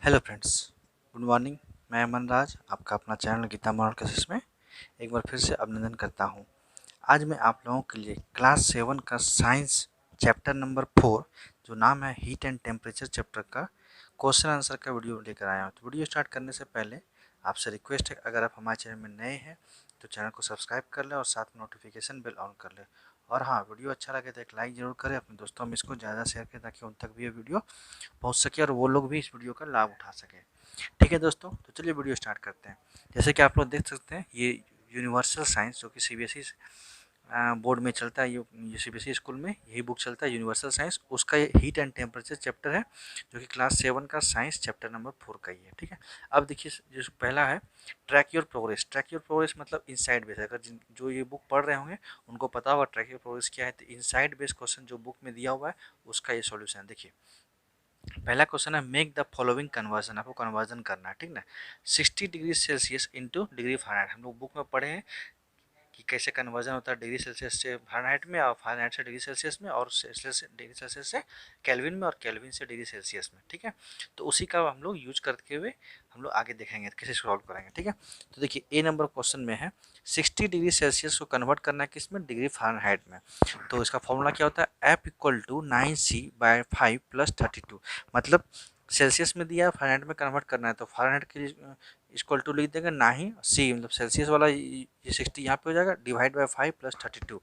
Hello friends, good morning. मैं अमन राज, आपका अपना चैनल गीता मॉडल क्लासेस में एक बार फिर से अभिनंदन करता हूं। आज मैं आप लोगों के लिए क्लास 7 का साइंस चैप्टर नंबर 4 जो नाम है हीट एंड टेम्परेचर चैप्टर का क्वेश्चन आंसर का वीडियो लेकर आया हूं। तो वीडियो स्टार्ट करने से पहले आपसे रिक्वेस्ट है, अगर आप हमारे चैनल में नए हैं तो चैनल को सब्सक्राइब कर लें और साथ में नोटिफिकेशन बेल ऑन कर लें। और हाँ, वीडियो अच्छा लगे तो एक लाइक ज़रूर करें, अपने दोस्तों में इसको ज़्यादा शेयर करें ताकि उन तक भी ये वीडियो पहुंच सके और वो लोग भी इस वीडियो का लाभ उठा सकें। ठीक है दोस्तों, तो चलिए वीडियो स्टार्ट करते हैं। जैसे कि आप लोग देख सकते हैं, ये यूनिवर्सल साइंस जो कि सीबीएसई बोर्ड में चलता है, ये सीबीएसई स्कूल में यही बुक चलता है, यूनिवर्सल साइंस। उसका ये हीट एंड टेम्परेचर चैप्टर है जो कि क्लास 7 का साइंस चैप्टर नंबर 4 का ही है। ठीक है, अब देखिए जो पहला है track your progress. Track your progress मतलब इनसाइड बेस। अगर जो ये बुक पढ़ रहे होंगे उनको पता होगा ट्रैक योर प्रोग्रेस क्या है। तो इनसाइड बेस क्वेश्चन जो बुक में दिया हुआ है उसका ये सॉल्यूशन देखिए। पहला क्वेश्चन है मेक द फॉलोइंग कन्वर्जन। आपको कन्वर्जन करना है, ठीक ना। 60 degree Celsius into degree Fahrenheit हम लोग बुक में पढ़े हैं कि कैसे कन्वर्जन होता है डिग्री सेल्सियस से फ़ारेनहाइट में और फ़ारेनहाइट से डिग्री सेल्सियस में और सेल्सियस डिग्री सेल्सियस से केल्विन में और केल्विन से डिग्री सेल्सियस में। ठीक है, तो उसी का हम लोग यूज करते हुए हम लोग आगे देखेंगे कैसे सॉल्व करेंगे। ठीक है, तो देखिए ए नंबर क्वेश्चन में है 60 डिग्री सेल्सियस को कन्वर्ट करना है किस में, डिग्री फ़ारेनहाइट में। तो इसका फॉर्मूला क्या होता है, एफ इक्वल टू 9c/5 + 32। मतलब सेल्सियस में दिया है, फ़ारेनहाइट में कन्वर्ट करना है तो फ़ारेनहाइट के लिए इक्वल टू लिख देंगे ना ही सी, मतलब सेल्सियस वाला ये 60 यहाँ पे हो जाएगा डिवाइड बाय 5 + 32।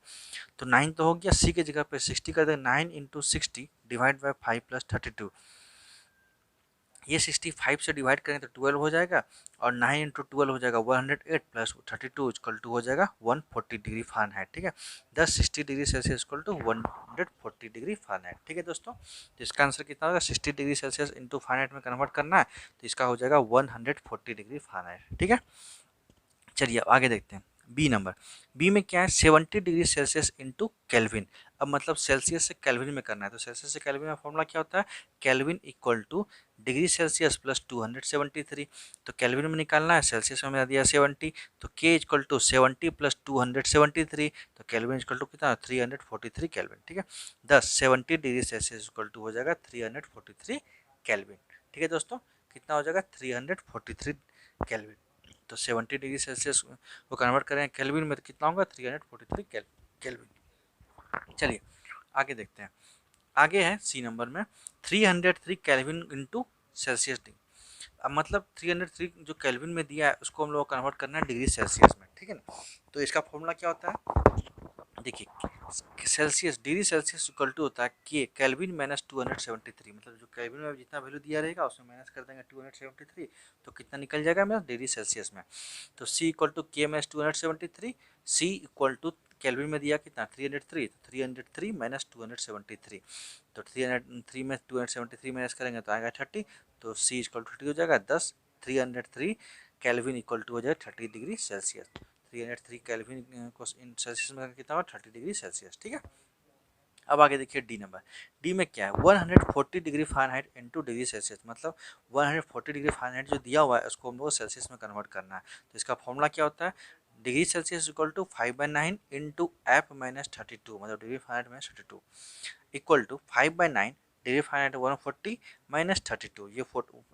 तो 9 तो हो गया, सी के जगह पे 60 कर देंगे। 9 इंटू 60 डिवाइड बाय 5 + 32। ये 65 से डिवाइड करें तो 12 हो जाएगा और 9 इंटू 12 हो जाएगा 108 प्लस 32 इक्वल टू हो जाएगा 140 डिग्री फ़ारेनहाइट। ठीक है, 60 degree Celsius equal to 140 degree Fahrenheit. ठीक है दोस्तों, तो इसका आंसर कितना होगा, 60 डिग्री सेल्सियस इंटू फ़ारेनहाइट में कन्वर्ट करना है तो इसका हो जाएगा 140 डिग्री फ़ारेनहाइट। ठीक है, चलिए अब आगे देखते हैं। बी नंबर, बी में क्या है, 70 डिग्री सेल्सियस इंटू केल्विन। अब मतलब सेल्सियस से केल्विन में करना है तो सेल्सियस से केल्विन में फॉर्मूला क्या होता है, kelvin equal two degree Celsius plus 273। तो केल्विन में निकालना है, सेल्सियस में दिया 70, तो के इक्वल टू 70 प्लस 273। तो केल्विन इक्वल टू कितना, 343 केल्विन। ठीक है, 70 डिग्री सेल्सियस इक्वल टू हो जाएगा 343 केल्विन। ठीक है दोस्तों, कितना हो जाएगा, 343 केल्विन। तो 70 डिग्री सेल्सियस को कन्वर्ट करें केल्विन में तो कितना होगा, 343 केल्विन। चलिए आगे देखते हैं। आगे है सी नंबर में 303 केल्विन इंटू सेल्सियस डिग्री। अब मतलब 303 जो केल्विन में दिया है उसको हम लोग कन्वर्ट करना है डिग्री सेल्सियस में। ठीक है ना, तो इसका फॉर्मूला क्या होता है, देखिए Celsius degree Celsius equal to होता है के केल्विन माइनस 273। मतलब जो केल्विन में जितना वैल्यू दिया रहेगा उसमें माइनस कर देंगे 273 तो कितना निकल जाएगा मेरा डिग्री सेल्सियस में। तो C equal to K minus 273, C equal to Kelvin में दिया कितना 303, तो 303 माइनस 273। तो 303 में 273 माइनस करेंगे तो आएगा 30। तो सी इक्वल टू 30 हो जाएगा 10। 303 केल्विन इक्वल टू हो जाएगा 30 डिग्री सेल्सियस। 303 केल्विन को इन सेल्सियस में कितना होगा, 30 डिग्री सेल्सियस। ठीक है, अब आगे देखिए डी नंबर। डी में क्या है, 140 degree Fahrenheit into degree Celsius. मतलब 140 डिग्री फ़ारेनहाइट जो दिया हुआ है उसको हम लोग सेल्सियस में कन्वर्ट करना है। तो इसका फॉर्मूला क्या होता है, degree Celsius equal to 5/9 into F minus 32। मतलब degree Fahrenheit minus 32 equal to 5/9 degree Fahrenheit 140 minus 32। ये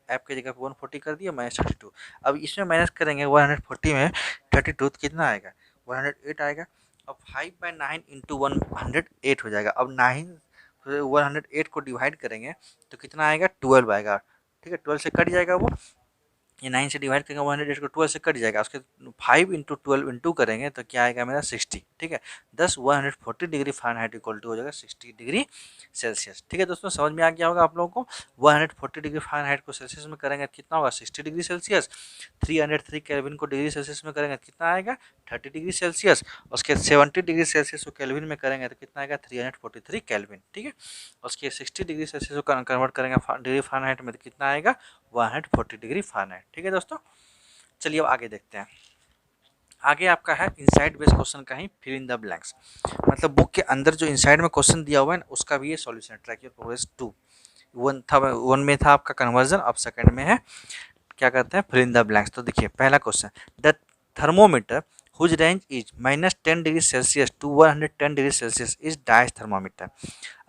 एफ की जगह पे 140 कर दिया माइनस 32। अब इसमें माइनस करेंगे 140 में 32 तो कितना आएगा, 108 आएगा। अब 5/9 इंटू 108 हो जाएगा। अब 9 108 को डिवाइड करेंगे तो कितना आएगा, 12 आएगा। ठीक है, 12 से कट जाएगा वो, ये 9 से डिवाइड करेंगे 108 को 12 से कट जाएगा। उसके 5 इंटू 12 इंटू करेंगे तो क्या आएगा मेरा 60। ठीक है, 140 डिग्री फ़ारेनहाइट इक्वल टू हो जाएगा 60 डिग्री सेल्सियस। ठीक है दोस्तों, समझ में आ गया होगा आप लोगों को। 140 डिग्री फ़ारेनहाइट को सेल्सियस में करेंगे कितना होगा, 60 डिग्री सेल्सियस। 303 केल्विन को डिग्री सेल्सियस में करेंगे कितना आएगा, 30 डिग्री सेल्सियस। उसके 70 डिग्री सेल्सियस को केल्विन में करेंगे तो कितना आएगा, 343 केल्विन। ठीक है, उसके 60 डिग्री सेल्सियस को कन्वर्ट करेंगे डिग्री फ़ारेनहाइट में तो कितना आएगा, 140 डिग्री फ़ारेनहाइट। ठीक है दोस्तों, चलिए अब आगे देखते हैं। आगे आपका है इनसाइड बेस क्वेश्चन का ही फिल इन द ब्लैंक्स। मतलब बुक के अंदर जो इनसाइड में क्वेश्चन दिया हुआ है ना उसका भी ये सॉल्यूशन है। ट्रैक योर प्रोग्रेस 2 वन में था आपका कन्वर्जन, अब सेकंड में है क्या कहते हैं, फिल इन द ब्लैंक्स। तो देखिए पहला question, the thermometer whose range is -10 degree Celsius to 110 degree Celsius is dash thermometer.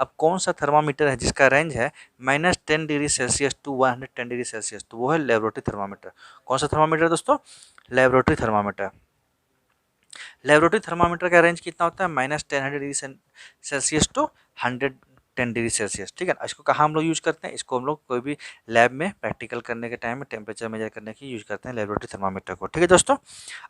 अब कौन सा थर्मामीटर है जिसका रेंज है -10 degree Celsius to 110 degree Celsius, तो वो है लेबोरेटरी थर्मामीटर। कौन सा थर्मामीटर दोस्तों? Laboratory thermometer. लेबोरेटरी थर्मामीटर का रेंज कितना होता है? -10 degree Celsius to 110 degree Celsius. ठीक है, इसको कहाँ हम लोग यूज करते हैं? इसको हम लोग कोई भी लैब में प्रैक्टिकल करने के टाइम में टेम्परेचर मेजर करने की यूज करते हैं लेबोरेटरी थर्मामीटर को। ठीक है दोस्तों,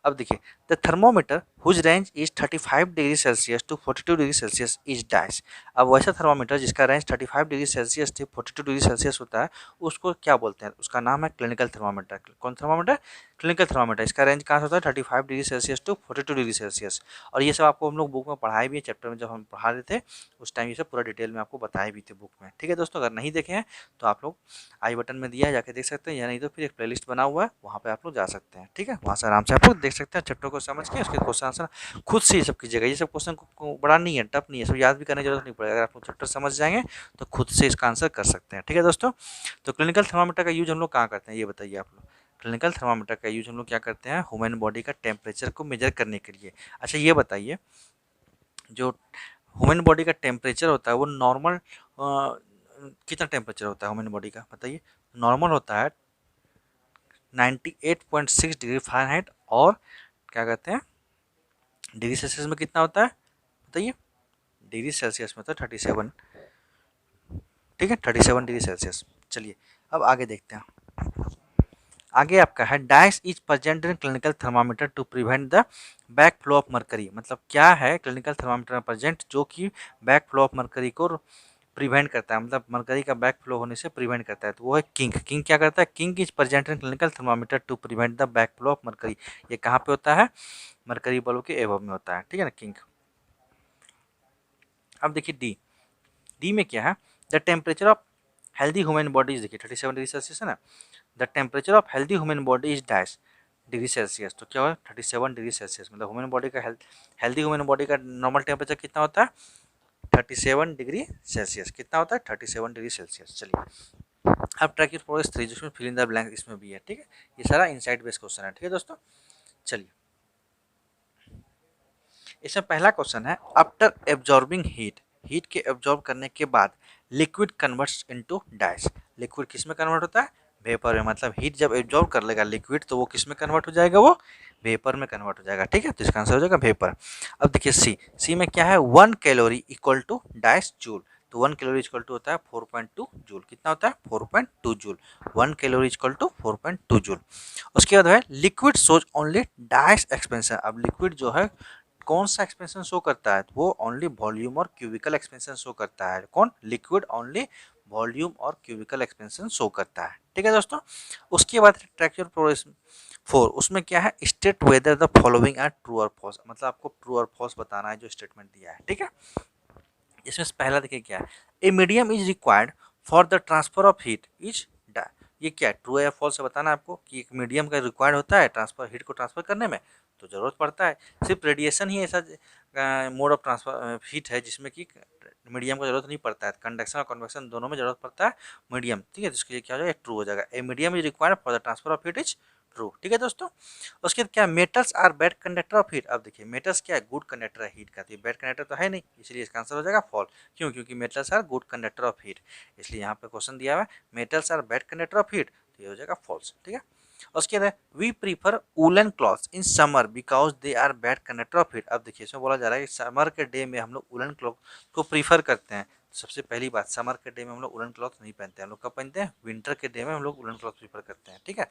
अब देखिए the thermometer whose range is 35 degree Celsius to 42 degree Celsius is dash. अब वैसा थर्मोमीटर जिसका रेंज 35 डिग्री सेल्सियस से 42 डिग्री सेल्सियस होता है उसको क्या बोलते हैं? उसका नाम है क्लिनिकल थर्मामीटर। कौन थर्मामीटर? Clinical thermometer. इसका रेंज कहाँ से होता है? 35 degree Celsius to 42 degree Celsius. और ये सब आपको हम लोग बुक में पढ़ाए भी है, चैप्टर में जब हम पढ़ा रहे थे उस टाइम ये सब पूरा डिटेल में आपको बताए भी थे बुक में। ठीक है दोस्तों, अगर नहीं देखे हैं तो आप लोग आई बटन में दिया है, जाके देख सकते हैं, या नहीं तो फिर एक प्लेलिस्ट बना हुआ है वहाँ पे आप लोग जा सकते हैं। ठीक है, वहाँ से आराम से आप लोग देख सकते हैं चैप्टर को समझ के, उसके क्वेश्चन आंसर खुद से ये सब कीजिएगा। ये सब क्वेश्चन को बड़ा नहीं है, टफ नहीं है, सब याद भी करने की जरूरत नहीं पड़ेगा। अगर आप लोग चैप्टर समझ जाएंगे तो खुद से इसका आंसर कर सकते हैं। ठीक है दोस्तों, तो क्लिनिकल थर्मामीटर का यूज हम लोग कहाँ करते हैं ये बताइए आप लोग? क्लिनिकल थर्मामीटर का यूज हम लोग क्या करते हैं? ह्यूमन बॉडी का टेम्परेचर को मेजर करने के लिए। अच्छा ये बताइए, जो ह्यूमन बॉडी का टेम्परेचर होता है वो नॉर्मल कितना टेम्परेचर होता है ह्यूमन बॉडी का बताइए? नॉर्मल होता है 98.6 डिग्री फ़ारेनहाइट, और क्या कहते हैं डिग्री सेल्सियस में कितना होता है बताइए? डिग्री सेल्सियस में तो 37। ठीक है, 37 डिग्री सेल्सियस। चलिए अब आगे देखते हैं। आगे आपका है dash is present in clinical thermometer to prevent the back flow of mercury. मतलब क्या है क्लिनिकल थर्मामीटर में प्रेजेंट जो कि बैक फ्लो ऑफ मरकरी को प्रिवेंट करता है, मतलब मरकरी का बैक फ्लो होने से प्रिवेंट करता है, तो वो है किंक। किंक क्या करता है? Kink is present in clinical thermometer to prevent the back flow of mercury. ये कहाँ पे होता है? मरकरी बल्ब के एबव में होता है। ठीक है ना, किंक। अब देखिए डी। डी में क्या है? The temperature of healthy human body, देखिए 37 डिग्री सेल्सियस है ना। The temperature of healthy human body is dash degree Celsius, तो क्या हुआ? 37 डिग्री सेल्सियस। मतलब ह्यूमन बॉडी का हेल्दी ह्यूमन बॉडी का नॉर्मल टेम्परेचर कितना होता है? 37 डिग्री सेल्सियस। कितना होता है? 37 डिग्री सेल्सियस। चलिए अब ट्रैक योर प्रोग्रेस 3 जिसमें फिल इन द ब्लैंक इसमें भी है। ठीक है, ये सारा इनसाइड बेस्ड क्वेश्चन है। ठीक है दोस्तों, चलिए इसमें पहला क्वेश्चन है आफ्टर एब्जॉर्बिंग हीट, हीट के एब्जॉर्ब करने के बाद liquid converts into dash. Liquid किस में कन्वर्ट होता है? वेपर में। मतलब हीट जब एब्जॉर्ब कर लेगा लिक्विड तो वो किस में कन्वर्ट हो जाएगा? वो वेपर में कन्वर्ट हो जाएगा। ठीक है, तो इसका आंसर हो जाएगा वेपर। अब देखिए सी। सी में क्या है? 1 calorie equal to dash joule. तो 1 कैलोरी इक्वल टू होता है 4.2 जूल। कितना होता है? 4.2 joule. 1 calorie equal to 4.2 joule. उसके बाद है liquid shows only dash expansion. अब लिक्विड जो है कौन सा एक्सपेंशन शो करता है? वो ओनली वॉल्यूम और क्यूबिकल एक्सपेंशन शो करता है। कौन? लिक्विड ओनली वॉल्यूम और क्यूबिकल एक्सपेंशन शो करता है। ठीक है दोस्तों, उसके बाद ट्रैक योर प्रोग्रेस 4। उसमें क्या है? State whether the following are true और फॉल्स। मतलब आपको ट्रू और फॉल्स बताना है जो स्टेटमेंट दिया है। ठीक है, इसमें पहला देखिए क्या है? ए medium is required for the transfer of heat is डा। ये क्या है? ट्रू या फॉल्स है बताना है आपको कि एक मीडियम का रिक्वायर्ड होता है ट्रांसफर हीट को ट्रांसफर करने में, तो ज़रूरत पड़ता है। सिर्फ रेडिएशन ही ऐसा मोड ऑफ ट्रांसफर हीट है जिसमें कि मीडियम का जरूरत नहीं पड़ता है। कंडक्शन और कन्वेक्शन दोनों में जरूरत पड़ता है मीडियम। ठीक है, तो इसके लिए क्या हो जाएगा? ट्रू हो जाएगा। A medium is required for the transfer of heat is true. ठीक है दोस्तों, उसके बाद क्या? Metals are bad conductor of heat. अब देखिए मेटल्स क्या है? गुड कंडक्टर है हीट का, तो बैड कंडक्टर तो है नहीं, इसलिए इसका आंसर हो जाएगा फॉल। क्यों? क्योंकि metals are good conductor of heat, इसलिए यहाँ पे क्वेश्चन दिया हुआ है metals are bad conductor of heat, तो ये हो जाएगा फॉल्स। ठीक है, उसके बाद we prefer woollen clothes in summer because they are bad conductor of heat. अब देखिए इसमें बोला जा रहा है कि समर के डे में हम लोग वूलन क्लॉथ को प्रीफर करते हैं। सबसे पहली बात, समर के डे में हम लोग वूलन क्लॉथ नहीं पहनते हैं। हम लोग कब पहनते हैं? विंटर के डे में हम लोग वूलन क्लॉथ प्रीफर करते हैं। ठीक है,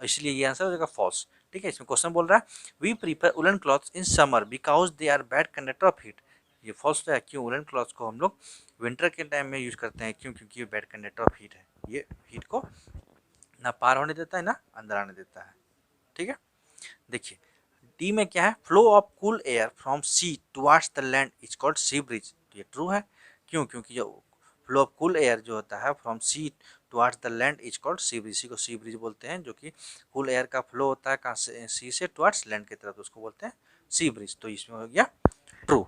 इसलिए ये आंसर हो जाएगा फॉल्स। ठीक है, इसमें क्वेश्चन बोल रहा है we prefer woollen clothes in summer because they are bad conductor of heat. ये फॉल्स है। क्यों? वूलन क्लॉथ्स को हम लोग विंटर के टाइम में यूज करते हैं। क्यों? क्योंकि ये बैड कंडक्टर ऑफ हीट है, ये हीट को ना पार होने देता है ना अंदर आने देता है। ठीक है, देखिए डी में क्या है? Flow of cool air from sea towards the land is called sea breeze. ये ट्रू है। क्यों? क्योंकि जो फ्लो ऑफ कूल एयर जो होता है from sea towards the land is called sea breeze. इसी को सी ब्रिज बोलते हैं, जो कि कूल एयर का फ्लो होता है कहाँ से? सी से टुवर्ड्स लैंड की तरफ, तो उसको बोलते हैं सी ब्रिज। तो इसमें हो गया ट्रू।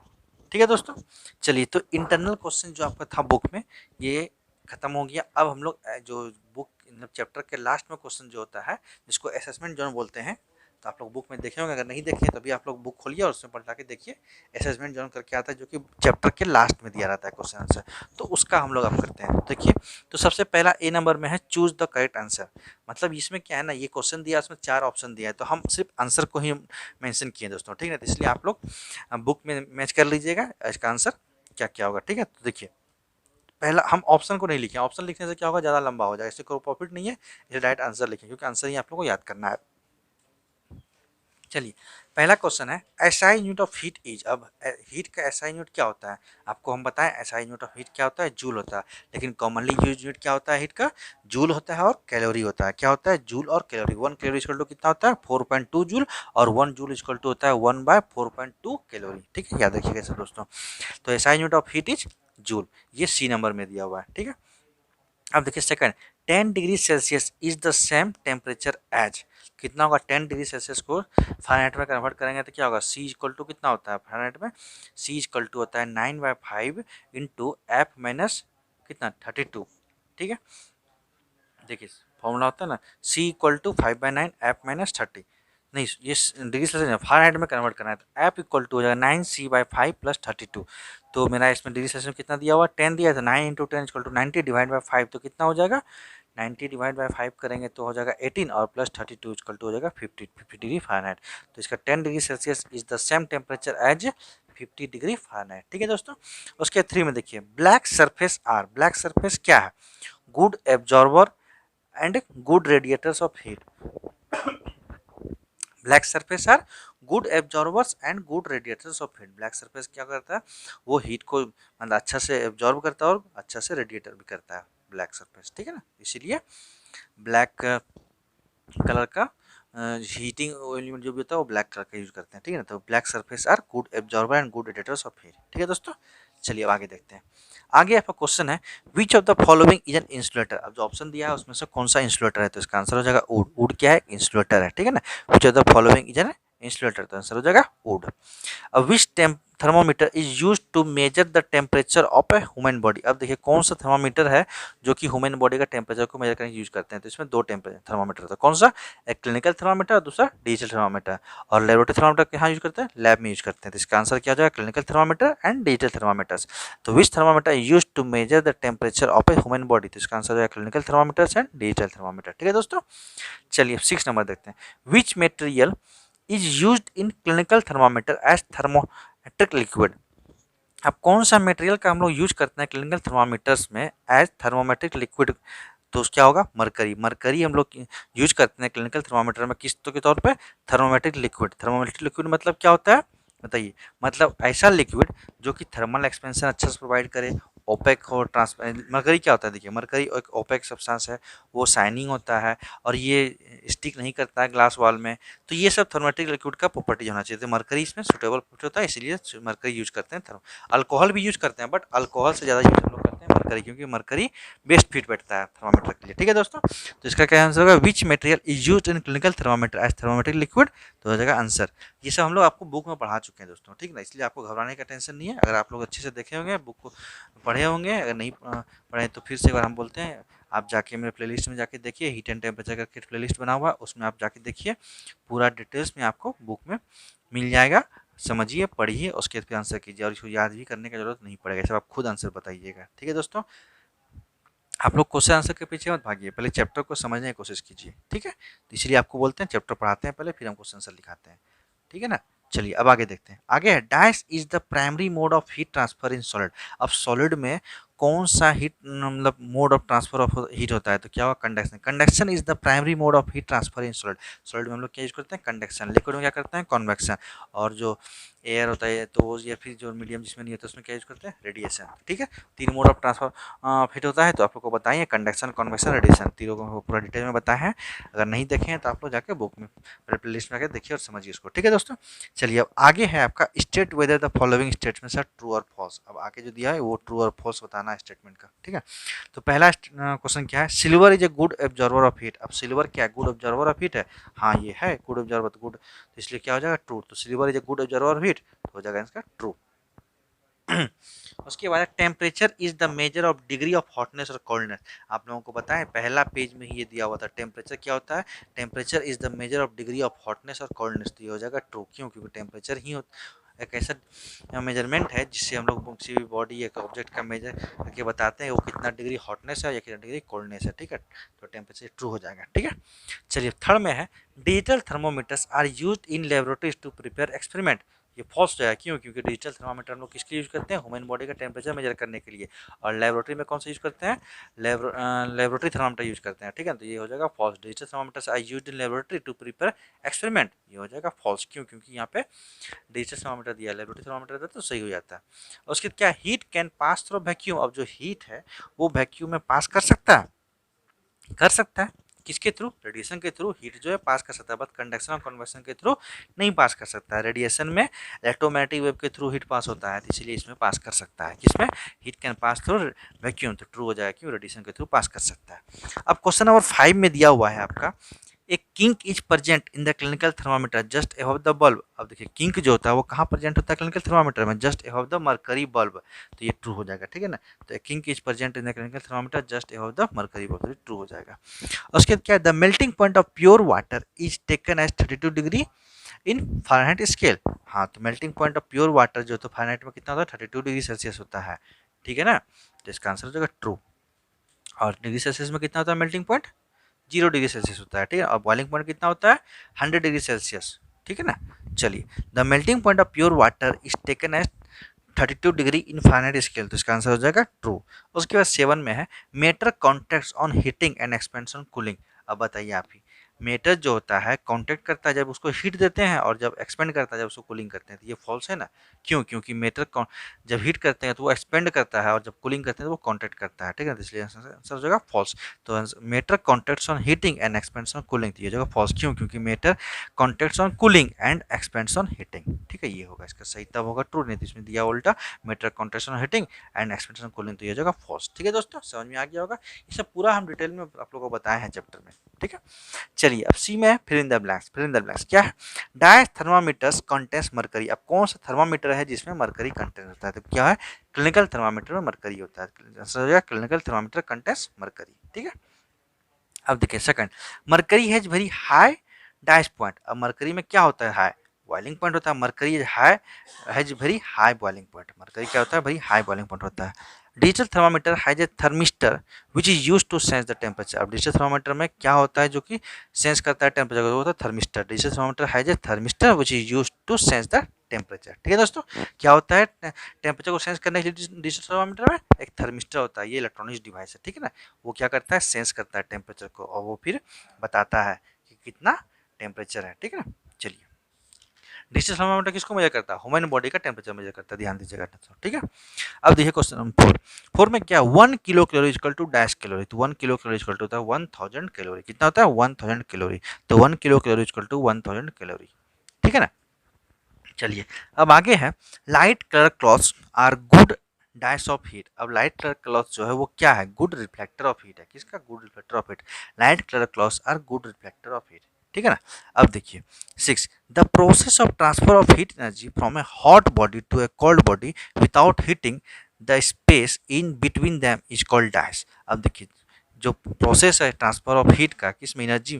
ठीक है दोस्तों, चलिए तो इंटरनल क्वेश्चन जो आपका था बुक में ये खत्म हो गया। अब हम लोग जो बुक मतलब चैप्टर के लास्ट में क्वेश्चन जो होता है जिसको असेसमेंट जोन बोलते हैं, तो आप लोग बुक में देखे होंगे, अगर नहीं देखे तो अभी आप लोग बुक खोलिए और उसमें पलटा के देखिए, असेसमेंट जोन करके आता है जो कि चैप्टर के लास्ट में दिया रहता है क्वेश्चन आंसर, तो उसका हम लोग अब करते हैं। देखिए, तो सबसे पहला ए नंबर में है चूज द करेक्ट आंसर। मतलब इसमें क्या है ना, ये क्वेश्चन दिया, उसमें 4 ऑप्शन दिया है, तो हम सिर्फ आंसर को ही मेंशन किए दोस्तों, ठीक है, तो इसलिए आप लोग बुक में मैच कर लीजिएगा इसका आंसर क्या क्या होगा, ठीक है। तो देखिए, पहला हम ऑप्शन को नहीं लिखे, ऑप्शन लिखने से क्या होगा, ज़्यादा लंबा हो जाएगा, इससे कोई प्रॉफिट नहीं है, इसे डायरेक्ट आंसर लिखें, क्योंकि आंसर ही आप लोगों को याद करना है। चलिए, पहला क्वेश्चन है SI unit of heat is. अब हीट का एसआई यूनिट क्या होता है, आपको हम बताएं, एसआई यूनिट ऑफ हीट क्या होता है, जूल होता है, लेकिन कॉमनली यूज यूनिट क्या होता है हीट का, जूल होता है और कैलोरी होता है। क्या होता है, जूल और कैलोरी। 1 कैलोरी इक्वल टू कितना होता है, 4.2 जूल, और 1 जूल इक्वल टू होता है 1/4.2 कैलोरी, ठीक है, याद रखिएगा सब दोस्तों। तो SI unit of heat is joule, ये सी नंबर में दिया हुआ है, ठीक है। अब देखिए second, 10 degree Celsius is the same temperature as. कितना होगा, 10 डिग्री सेल्सियस को फ़ारेनहाइट में कन्वर्ट करेंगे तो क्या होगा, सी इक्वल टू कितना होता है फ़ारेनहाइट में, सी इक्वल टू होता है 9/5 इंटू एफ माइनस कितना 32, ठीक है। देखिए फॉर्मूला होता है ना, सी इक्वल टू 5/9 एफ माइनस 30, नहीं ये डिग्री सेल्सियस फ़ारेनहाइट में कन्वर्ट करना है, तो एफ इक्वल टू हो जाएगा 9c/5 प्लस 32। तो मेरा इसमें डिग्री सेल्सियस में कितना दिया हुआ, 10 दिया था, 9 into 10 equal to 90 divide by 5, तो कितना हो जाएगा, 90 डिवाइड बाई 5 करेंगे तो हो जाएगा 18, और प्लस 32 इक्वल टू हो जाएगा 50 डिग्री फ़ारेनहाइट। तो इसका 10 degree Celsius is the same temperature as 50 degree Fahrenheit, ठीक है दोस्तों। उसके 3 में देखिए, black surface are, black surface क्या है, good absorber and good radiators of heat. Black surface are good absorbers and good radiators of heat. Black surface क्या करता है, वो हीट को मतलब अच्छा से एब्जॉर्ब करता है और अच्छा से रेडिएटर भी करता है ब्लैक सरफेस, ठीक है ना, इसीलिए ब्लैक कलर का हीटिंग एलिमेंट जो भी होता है वो ब्लैक कलर का यूज करते हैं, ठीक है ना। तो black surface are good absorber and good radiators of heat, ठीक है दोस्तों। चलिए अब आगे देखते हैं। आगे आपका क्वेश्चन है विच of the following is an insulator. अब जो ऑप्शन दिया है उसमें से कौन सा इंसुलेटर है, तो इसका आंसर हो जाएगा वुड। वुड क्या है, इंसुलेटर है, ठीक है ना। Which of the following is an insulator, तो आंसर हो जाएगा wood. Which thermometer is use to measure the temperature of a human body. अब देखिए कौन सा थर्मोमीटर है जो कि ह्यूमन बॉडी का टेम्परेचर को मेजर करने यूज करते हैं, तो इसमें 2 टेम्परेचर थर्मोमीटर था, कौन सा, एक क्लिनिकल थर्मोमीटर और दूसरा डिजिटल थर्मोमीटर। और लेबोरेटरी थर्मोमीटर कहाँ यूज करते हैं, लैब में यूज करते हैं, तो इसका आंसर क्या हो जाएगा, clinical thermometer and digital thermometers. तो which thermometer use to measure the temperature of a human body, तो इसका आंसर हो जाएगा clinical thermometers and digital thermometer, ठीक है दोस्तों। चलिए 6 नंबर देखते हैं, which material is used in clinical thermometer as thermometric liquid. अब कौन सा मटेरियल का हम लोग यूज करते हैं क्लिनिकल थर्मामीटर्स में एज थर्मोमेट्रिक लिक्विड, तो क्या होगा, मरकरी। मरकरी हम लोग यूज करते हैं क्लिनिकल थर्मामीटर में किस तो के तौर पे, थर्मोमेट्रिक लिक्विड। थर्मोमेट्रिक लिक्विड मतलब क्या होता है बताइए, मतलब ऐसा लिक्विड जो कि थर्मल एक्सपेंशन अच्छा से प्रोवाइड करे, ओपेक हो, ट्रांसपेरेंट। मरकरी क्या होता है, देखिए मरकरी एक ओपेक सब्सटेंस है, वो शाइनिंग होता है और ये स्टिक नहीं करता है ग्लास वॉल में, तो ये सब थर्मोमेट्रिक लिक्विड का प्रॉपर्टी होना चाहिए, तो मरकरी इसमें सुटेबल होता है, इसलिए मरकरी यूज करते हैं। अल्कोहल भी यूज करते हैं, बट अल्कोहल से ज़्यादा यूज हम लोग करते हैं मरकरी, क्योंकि मरकरी बेस्ट फिट बैठता है थर्मामीटर के लिए, ठीक है दोस्तों। तो इसका क्या आंसर होगा, which material is used in clinical thermometer as thermometric liquid, तो हो जाएगा आंसर। ये सब हम लोग आपको बुक में पढ़ा चुके हैं दोस्तों, ठीक ना, इसलिए आपको घबराने का टेंशन नहीं है। अगर आप लोग अच्छे से देखे होंगे, बुक को पढ़े होंगे, अगर नहीं पढ़े तो फिर से एक बार हम बोलते हैं, आप जाके मेरे प्लेलिस्ट में जाके देखिए, हीट एंड टेम्परेचर करके प्लेलिस्ट बना हुआ है, उसमें आप जाके देखिए, पूरा डिटेल्स में आपको बुक में मिल जाएगा। समझिए, पढ़िए, उसके फिर आंसर कीजिए, और इसको याद भी करने की जरूरत नहीं पड़ेगा, सब आप खुद आंसर बताइएगा, ठीक है दोस्तों। आप लोग क्वेश्चन आंसर के पीछे मत भागिए, पहले चैप्टर को समझने की कोशिश कीजिए, ठीक है। तो इसलिए आपको बोलते हैं चैप्टर पढ़ाते हैं पहले, फिर हम क्वेश्चन आंसर लिखाते हैं, ठीक है ना। चलिए अब आगे देखते हैं। आगे है dash is the primary mode of heat transfer in solid. अब सॉलिड में कौन सा हीट मतलब mode of transfer of heat होता है, तो क्या होगा, conduction. Conduction is the primary mode of heat transfer in solid. Solid में हम लोग क्या यूज करते हैं, कंडक्शन। लिक्विड में क्या करते हैं, कॉन्वेक्शन। और जो एयर होता है तो वो, या फिर जो मीडियम जिसमें नहीं होता उसमें क्या यूज करते हैं, रेडिएशन, ठीक है। 3 मोड ऑफ ट्रांसफर हीट होता है, तो आप लोग को बताइए, कंडक्शन, कॉन्वेक्शन, रेडिएशन, तीनों को पूरा डिटेल में बताया है। अगर नहीं देखे हैं तो आप लोग जाके बुक में प्ले लिस्ट में आकर देखिए और समझिए उसको, ठीक है दोस्तों। चलिए अब आगे है आपका state whether the following statements are true और फॉल्स। अब आगे जो दिया है वो ट्रू और फॉल्स बताना है स्टेटमेंट का, ठीक है। तो पहला क्वेश्चन क्या है, silver is a good absorber of heat. अब सिल्वर क्या है, गुड एब्जॉर्बर ऑफ हीट है, हाँ ये है गुड एब्जॉर्बर, तो गुड, तो इसलिए क्या हो जाएगा, ट्रू। तो silver is a good absorber of heat, तो हो जाएगा इसका ट्रू। उसके बाद temperature is the measure of degree of hotness और कोल्डनेस। आप लोगों को बताएं पहला पेज में ही ये दिया हुआ था। टेम्परेचर क्या होता है? Temperature is the measure of degree of hotness और कोल्डनेस। तो ये हो जाएगा ट्रू। क्यों? क्योंकि टेम्परेचर ही एक ऐसा मेजरमेंट है जिससे हम लोग किसी भी बॉडी एक ऑब्जेक्ट का मेजर करके बताते हैं वो कितना डिग्री हॉटनेस है या कितना डिग्री कोल्डनेस है। ठीक है, तो टेम्परेचर ट्रू हो जाएगा। ठीक है, चलिए थर्ड में है digital thermometers are used in laboratories to prepare experiment. ये फॉल्स जो है। क्यों? क्योंकि डिजिटल थर्मामीटर हम लोग किसके यूज़ करते हैं? ह्यूमन बॉडी का टेम्परेचर मेजर करने के लिए। और लेबोरेटरी में कौन सा यूज़ करते हैं? लेबोरेटरी थर्मामीटर यूज़ करते हैं। ठीक है, तो ये हो जाएगा false. Digital thermometers are used in laboratory to prepare experiment. ये हो जाएगा फॉल्स। क्यों? क्योंकि यहाँ पे डिजिटल थर्मामीटर दिया है, लेबोरेटरी थर्मामीटर दिया तो सही हो जाता है। उसके क्या heat can pass through vacuum. अब जो हीट है वो वैक्यूम में पास कर सकता है? कर सकता है। किसके थ्रू? रेडिएशन के थ्रू हीट जो है पास कर सकता है, बट कंडक्शन और कन्वेक्शन के थ्रू नहीं पास कर सकता है। रेडिएशन में इलेक्ट्रोमैग्नेटिक वेव के थ्रू हीट पास होता है, तो इसलिए इसमें पास कर सकता है। किसमें? Heat can pass through vacuum, तो ट्रू हो जाएगा क्यों? रेडिएशन के थ्रू पास कर सकता है। अब क्वेश्चन नंबर 5 में दिया हुआ है आपका एक kink is present in the clinical thermometer just above the bulb. अब देखिए किंक जो होता है वो कहाँ प्रेजेंट होता है? क्लिनिकल थर्मामीटर में, just above the mercury bulb. तो ये ट्रू हो जाएगा। ठीक है ना, तो kink is present in the clinical thermometer just above the mercury bulb, तो ट्रू हो जाएगा। उसके बाद क्या है? The melting point of pure water is taken as 32 degree in Fahrenheit scale. हाँ, तो melting point of pure water जो तो फ़ारेनहाइट में कितना होता है? 32 डिग्री सेल्सियस होता है। ठीक है ना, तो इसका आंसर हो जाएगा ट्रू। और डिग्री सेल्सियस में कितना होता है मेल्टिंग पॉइंट? 0 डिग्री सेल्सियस होता है। ठीक है, और बॉइलिंग पॉइंट कितना होता है? 100 डिग्री सेल्सियस। ठीक है ना, चलिए the melting point of pure water is taken as 32 degree in Fahrenheit scale, तो इसका आंसर हो जाएगा ट्रू। उसके बाद 7 में है matter contracts on heating and expansion cooling. अब बताइए आप ही, मेटर जो होता है कॉन्टैक्ट करता है जब उसको हीट देते हैं, और जब एक्सपेंड करता है जब उसको कूलिंग करते हैं, तो ये फॉल्स है ना। क्यों? क्योंकि मेटर जब हीट करते हैं तो वो एक्सपेंड करता है, और जब कूलिंग करते हैं तो वो कॉन्टैक्ट करता है। ठीक है, तो इसलिए आंसर हो जाएगा फॉल्स। तो matter contracts on heating and expansion on cooling, तो ये हो जाएगा फॉल्स। क्यों? क्योंकि matter contracts on cooling and expansion on heating. ठीक है, ये होगा इसका सही, तब होगा ट्रू, नहीं तो इसमें दिया उल्टा matter contracts on heating and expansion on cooling, तो ये हो जाएगा फॉल्स। ठीक है दोस्तों, समझ में आ गया होगा। ये सब पूरा हम डिटेल में आप लोगों को बताए हैं चैप्टर में। ठीक है, चलिए अब सी में fill in the blanks. Fill in the blanks क्या है? Dice thermometers contains mercury. अब कौन सा थर्मामीटर है जिसमें मरकरी कंटेंट होता है? तो क्या है? क्लिनिकल थर्मामीटर में मरकरी होता है। Clinical thermometer contains mercury. ठीक है, अब देखिए second, mercury has very high dice point. अब मरकरी में क्या होता है? हाई बॉइलिंग पॉइंट होता है। Mercury high has very high boiling point. Mercury क्या होता है? वेरी हाई बॉइलिंग पॉइंट होता है। Digital thermometer has a thermistor which is use to sense the temperature. अब डिजिटल थर्मामीटर में क्या होता है जो कि सेंस करता है टेम्परेचर को? होता है thermistor. Digital thermometer has a thermistor which is use to sense the temperature. ठीक है दोस्तों, क्या होता है टेम्परेचर को सेंस करने के लिए डिजिटल थर्मामीटर में? एक थर्मिस्टर होता है। ये इलेक्ट्रॉनिक डिवाइस है। ठीक है ना, वो क्या करता है? सेंस करता है टेम्परेचर को, और वो फिर बताता है कि कितना टेम्परेचर है। ठीक है ना, चलिए डिजिटल थर्मामीटर किसको मेजर करता है? ह्यूमन बॉडी का टेम्परेचर मेजर करता है। ध्यान दीजिएगा। ठीक है, अब देखिए क्वेश्चन नंबर 4। 4 में क्या? 1 kilo calorie equal to dash calorie. तो 1 किलो कैलोरी इक्वल टू होता है 1000 कैलोरी। कितना होता है? 1000 कैलोरी। तो 1 kilo calorie equal to 1000 calorie. ठीक है ना, चलिए अब आगे है light colour clothes are good dice of heat. अब लाइट कलर क्लॉथ जो है वो क्या है? गुड रिफ्लेक्टर ऑफ हीट है। किसका? Good reflector of heat. Light colour clothes are good reflector of heat. ठीक है ना, अब देखिए 6, the process of transfer of heat energy from a hot body to a cold body without heating the space in between them is called dice. अब देखिए जो process है transfer of heat का, किसमें energy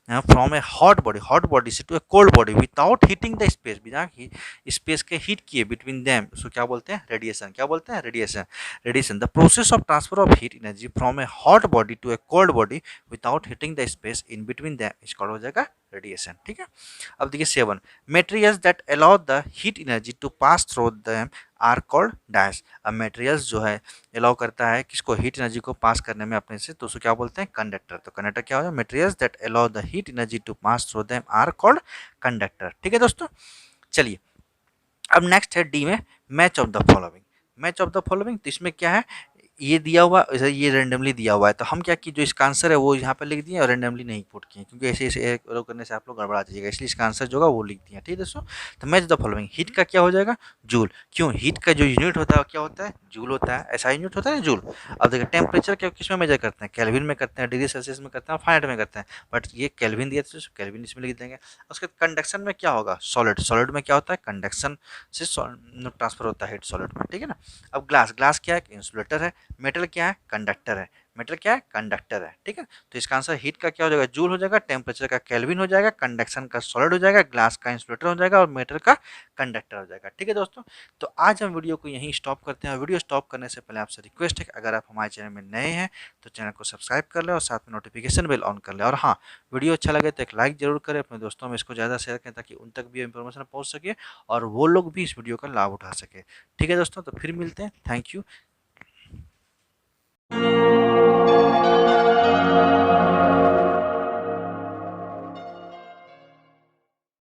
from a hot body से to a cold body without heating the space, बिना space के heat किए बिटवीन देम, उसको क्या बोलते हैं? रेडिएशन। क्या बोलते हैं? Radiation. Radiation, the process of transfer of heat energy from a hot body to a cold body without heating the space in between them is called हो जाएगा रेडिएशन। ठीक है, अब देखिए 7, materials that allow the heat energy to pass through them are called dice. अब materials जो है allow करता है किसको? हीट एनर्जी को पास करने में अपने से, तो उसको क्या बोलते हैं? कंडक्टर। तो कंडक्टर क्या हो जाए? Materials that allow the heat energy to pass through them are called conductor. ठीक है दोस्तों, चलिए अब नेक्स्ट है डी में match of the following. Match of the following, तो इसमें क्या है? ये दिया हुआ जैसे ये रैंडमली दिया हुआ है, तो हम क्या कि जो इसका आंसर है वो यहाँ पे लिख दिए और रैंडमली नहीं पुट किए, क्योंकि ऐसे ऐसे लोग करने से आप लोग गड़बड़ा जाइएगा, इसलिए इसका आंसर जो होगा वो लिख दिया। ठीक है दोस्तों, तो मैच द फॉलोइंग, हीट का क्या हो जाएगा, जूल। क्यों, हीट का जो यूनिट होता है क्या होता है, जूल होता है, ऐसा यूनिट होता है ना जूल। अब देखिए टेम्परेचर क्या किस में मेजर करते हैं, केल्विन में करते हैं, डिग्री सेल्सियस में करते हैं, फारेनहाइट में करते हैं, बट ये केल्विन दिया तो केल्विन इसमें लिख देंगे। उसके कंडक्शन में क्या होगा, सॉलिड, सॉलिड में क्या होता है, कंडक्शन से ट्रांसफर होता है हीट सॉलिड में। ठीक है ना। अब ग्लास, ग्लास क्या है, इंसुलेटर है। मेटल क्या है, कंडक्टर है। मेटल क्या है, कंडक्टर है। ठीक है, तो इसका आंसर हीट का क्या हो जाएगा, जूल हो जाएगा, टेम्परेचर का केल्विन हो जाएगा, कंडक्शन का सॉलिड हो जाएगा, ग्लास का इंसुलेटर हो जाएगा और मेटल का कंडक्टर हो जाएगा। ठीक है दोस्तों, तो आज हम वीडियो को यहीं स्टॉप करते हैं। वीडियो स्टॉप करने से पहले आपसे रिक्वेस्ट है कि अगर आप हमारे चैनल में नए हैं तो चैनल को सब्सक्राइब कर लें और साथ में नोटिफिकेशन बेल ऑन कर लें। और हाँ, वीडियो अच्छा लगे तो एक लाइक जरूर करें, अपने दोस्तों में इसको ज़्यादा शेयर करें ताकि उन तक भी इन्फॉर्मेशन पहुँच सके और वो लोग भी इस वीडियो का लाभ उठा सके। ठीक है दोस्तों, तो फिर मिलते हैं। Thank you.